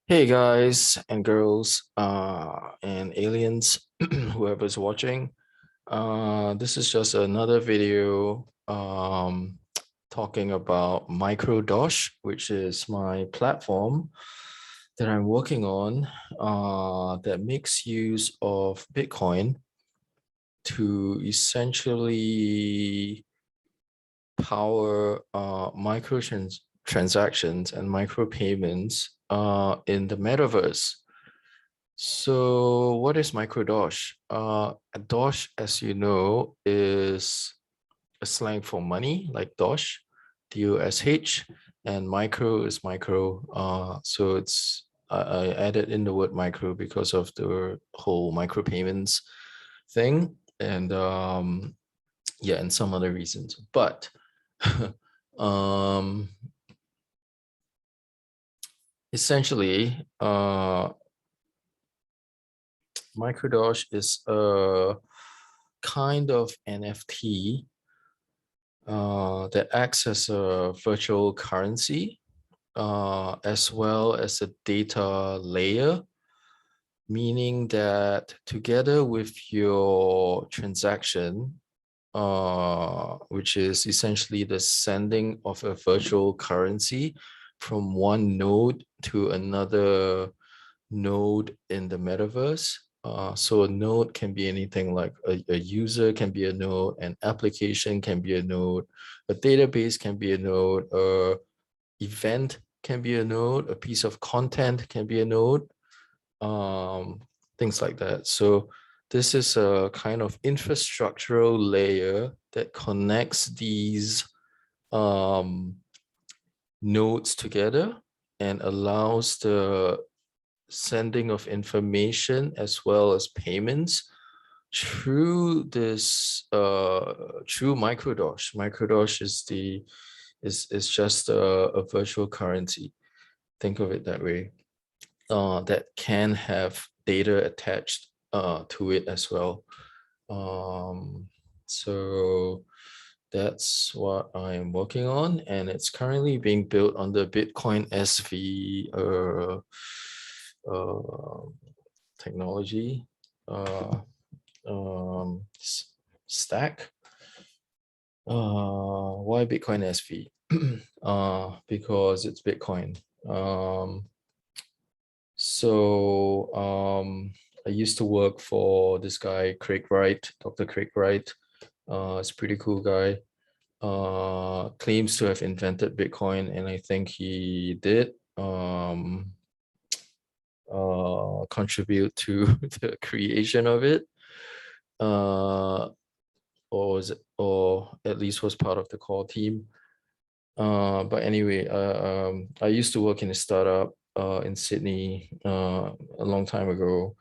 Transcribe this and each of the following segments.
Hey guys and girls, and aliens, whoever's watching. This is just another video talking about Microdosh, which is my platform that I'm working on that makes use of Bitcoin to essentially power transactions and micropayments in the metaverse. So what is Microdosh? A Dosh, as you know, is a slang for money, like Dosh, D-O-S-H, and micro is micro. So I added in the word micro because of the whole micropayments thing, and yeah, and some other reasons. But um, essentially, Microdosh is a kind of NFT that acts as a virtual currency as well as a data layer, meaning that together with your transaction, which is essentially the sending of a virtual currency from one node to another node in the metaverse. So a node can be anything like a user can be a node, an application can be a node, a database can be a node, a event can be a node, a piece of content can be a node, um, things like that. So this is a kind of infrastructural layer that connects these um, nodes together and allows the sending of information as well as payments through this through Microdosh. Microdosh is just a virtual currency. Think of it that way. That can have data attached to it as well. So that's what I'm working on, and it's currently being built on the Bitcoin SV uh, technology stack. Why Bitcoin SV? Because it's Bitcoin. So I used to work for this guy, Craig Wright, Dr. Craig Wright. It's a pretty cool guy. Claims to have invented Bitcoin, and I think he did contribute to the creation of it. Or at least was part of the core team. But anyway, I used to work in a startup in Sydney a long time ago,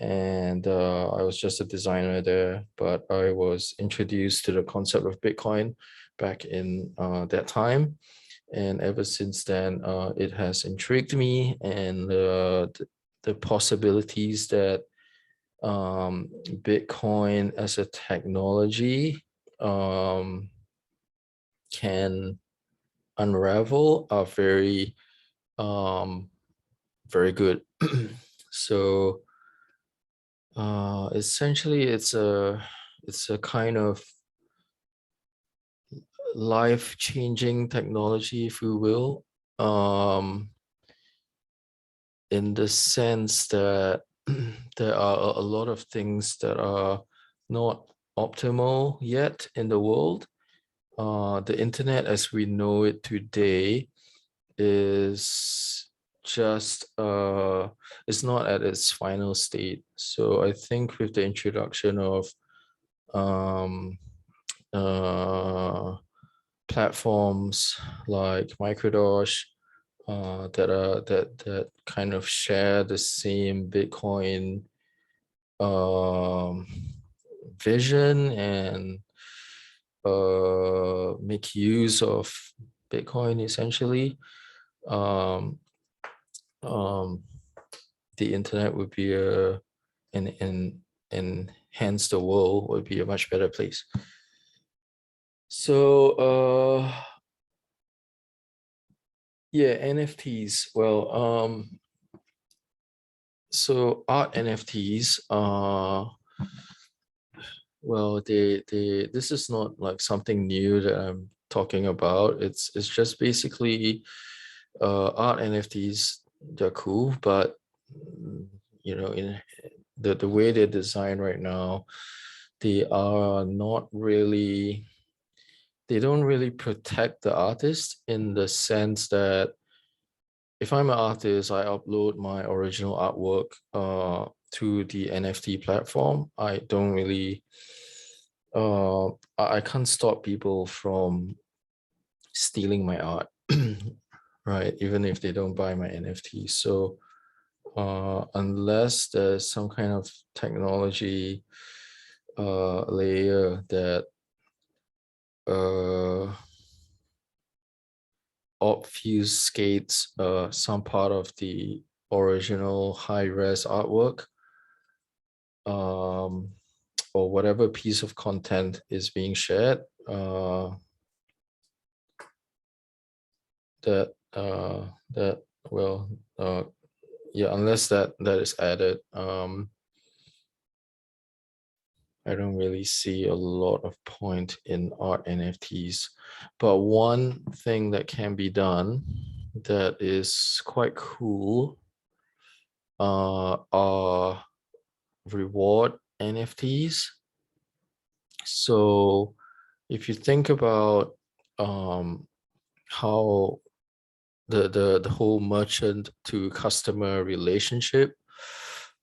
and I was just a designer there. But I was introduced to the concept of Bitcoin back in that time, and ever since then, it has intrigued me, and the possibilities that Bitcoin as a technology can unravel are um, very good. So essentially, it's a kind of life-changing technology, if you will, in the sense that there are a lot of things that are not optimal yet in the world. The internet as we know it today is just it's not at its final state. So I think with the introduction of um, uh, platforms like Microdosh that kind of share the same Bitcoin um, vision and make use of Bitcoin essentially. Um, um, the internet would be and hence the world would be a much better place. So yeah, NFTs. Well, So art NFTs well, this is not like something new that I'm talking about. It's just basically art NFTs. They're cool, but mm, in the way they're designed right now, they are not really they don't really protect the artist in the sense that if I'm an artist, I upload my original artwork to the NFT platform. I don't really I can't stop people from stealing my art, right? Even if they don't buy my NFT. So unless there's some kind of technology layer that uh obfuscates some part of the original high-res artwork, um, or whatever piece of content is being shared, that that well yeah, unless that is added, I don't really see a lot of point in art NFTs. But one thing that can be done that is quite cool are reward NFTs. So if you think about how the whole merchant to customer relationship,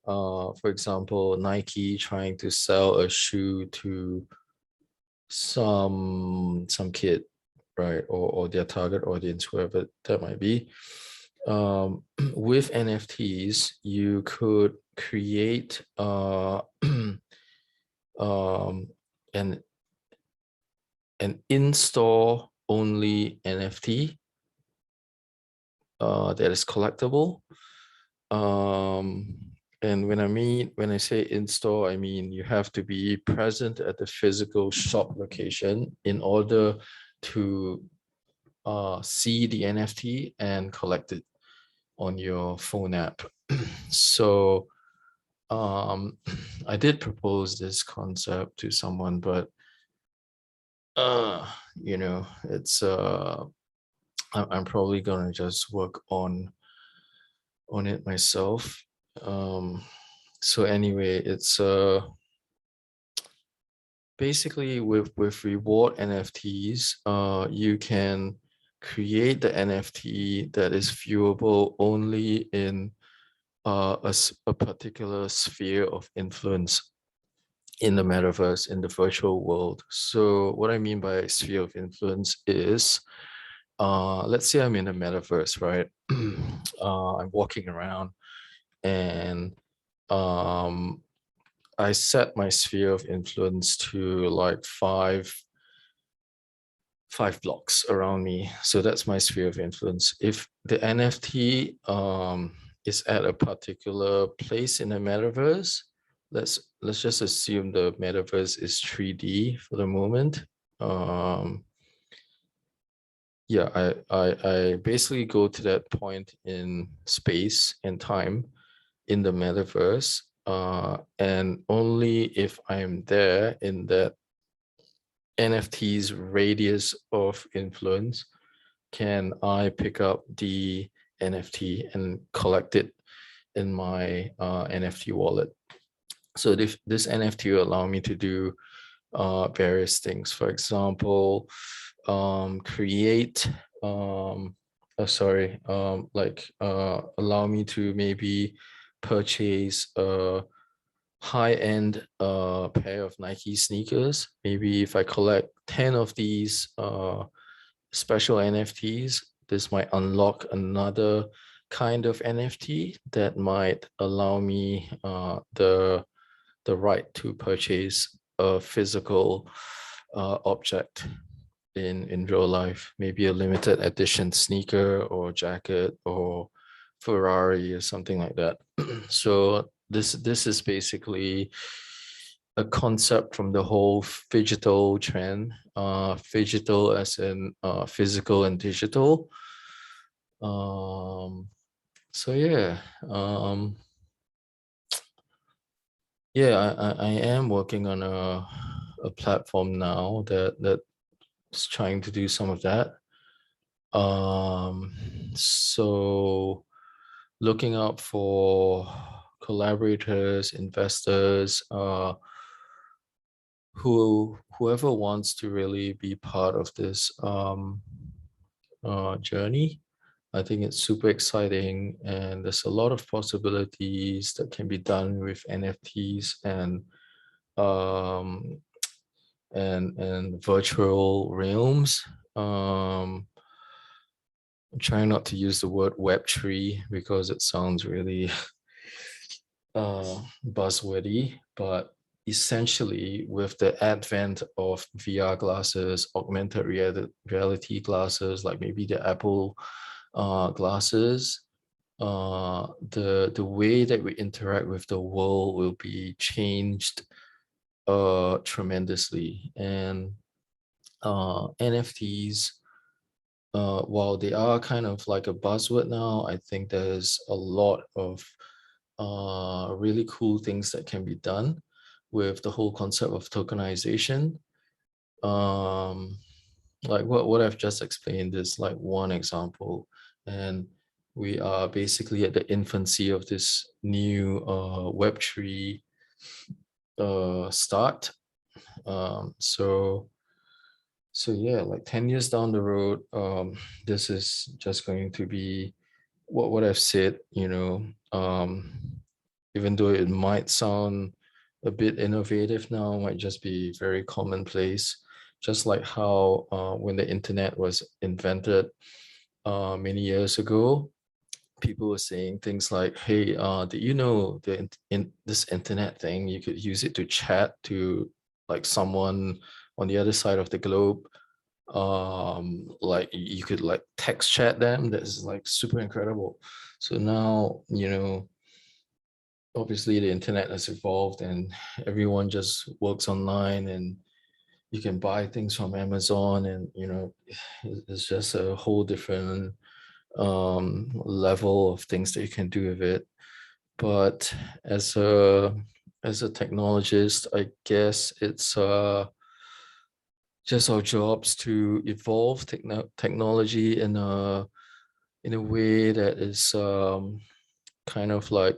for example, Nike trying to sell a shoe to some kid, right, or their target audience, whoever that might be. With NFTs, you could create um, an in-store only NFT that is collectible. Um, and when I say in-store, I mean you have to be present at the physical shop location in order to see the NFT and collect it on your phone app. So I did propose this concept to someone, but it's I'm probably gonna just work on it myself. So anyway, it's basically with reward NFTs, you can create the NFT that is viewable only in a particular sphere of influence in the metaverse, in the virtual world. So what I mean by sphere of influence is, let's say I'm in the metaverse, right? I'm walking around and I set my sphere of influence to like five blocks around me. So that's my sphere of influence. If the NFT is at a particular place in the metaverse, let's just assume the metaverse is 3D for the moment. Yeah, I basically go to that point in space and time in the metaverse, and only if I'm there in that NFT's radius of influence can I pick up the NFT and collect it in my NFT wallet. So this NFT will allow me to do various things. For example, create allow me to maybe purchase a high-end pair of Nike sneakers. Maybe if I collect 10 of these special NFTs, this might unlock another kind of NFT that might allow me the right to purchase a physical object in real life, maybe a limited edition sneaker or jacket or Ferrari or something like that. So this is basically a concept from the whole phygital trend, phygital as in physical and digital. So yeah, Yeah, I am working on a platform now that's trying to do some of that. Um, so looking out for collaborators, investors, whoever wants to really be part of this journey. I think it's super exciting, and there's a lot of possibilities that can be done with NFTs um, and virtual realms. I'm trying not to use the word Web3 because it sounds really buzzwordy, but essentially, with the advent of VR glasses, augmented reality glasses, like maybe the Apple glasses, the way that we interact with the world will be changed tremendously. And NFTs, while they are kind of like a buzzword now, I think there's a lot of really cool things that can be done with the whole concept of tokenization. Um, like what I've just explained is like one example, and we are basically at the infancy of this new Web3 start. So yeah, like 10 years down the road, this is just going to be what I've said, even though it might sound a bit innovative now, might just be very commonplace. Just like how when the internet was invented many years ago, people were saying things like, "Hey, did you know in this internet thing, you could use it to chat to like someone on the other side of the globe? Like you could like text chat them. That's like super incredible." So now, obviously the internet has evolved and everyone just works online, and you can buy things from Amazon, and it's just a whole different level of things that you can do with it. But as a technologist, I guess it's just our jobs to evolve technology in a way that is kind of like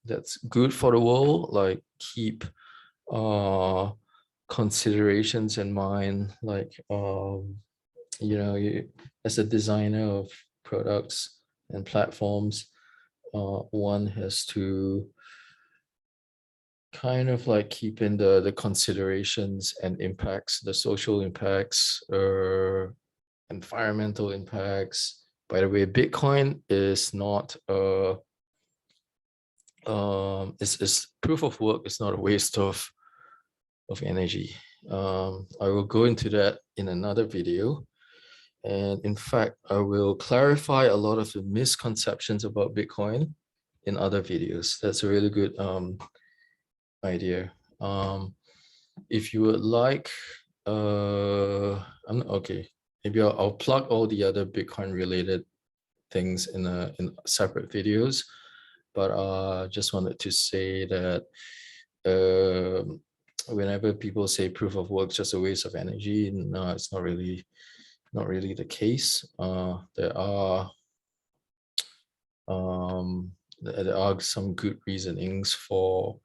that's good for the world, like keep uh considerations in mind, like as a designer of products and platforms, one has to kind of like keep in the considerations and impacts, the social impacts or environmental impacts. By the way, Bitcoin is not is proof of work is not a waste of energy. I will go into that in another video. And in fact, I will clarify a lot of the misconceptions about Bitcoin in other videos. That's a really good idea. If you would like, okay, maybe I'll plug all the other Bitcoin related things in separate videos. But just wanted to say that whenever people say proof of work is just a waste of energy, no, it's not really the case. There are some good reasonings for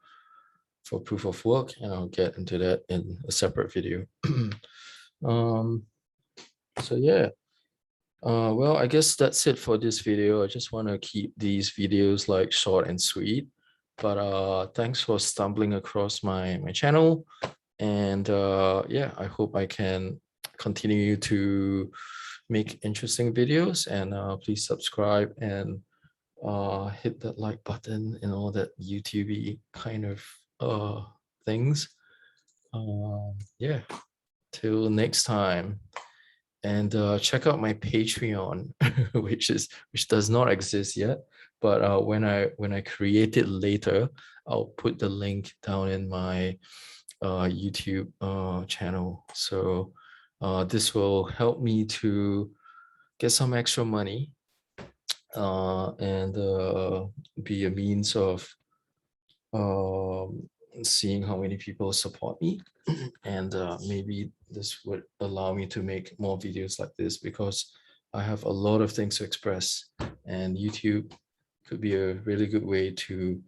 proof of work, and I'll get into that in a separate video. um, so yeah, well, I guess that's it for this video. I just want to keep these videos like short and sweet. But thanks for stumbling across my channel, and yeah, I hope I can continue to make interesting videos. And please subscribe and hit that like button and all that YouTube kind of things. Yeah, till next time. And check out my Patreon, which does not exist yet. But when I create it later, I'll put the link down in my YouTube channel. So this will help me to get some extra money and be a means of seeing how many people support me. And maybe this would allow me to make more videos like this, because I have a lot of things to express, and YouTube could be a really good way to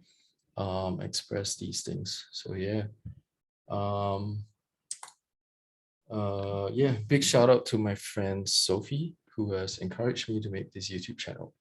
express these things. So yeah. Yeah, big shout out to my friend Sophie, who has encouraged me to make this YouTube channel.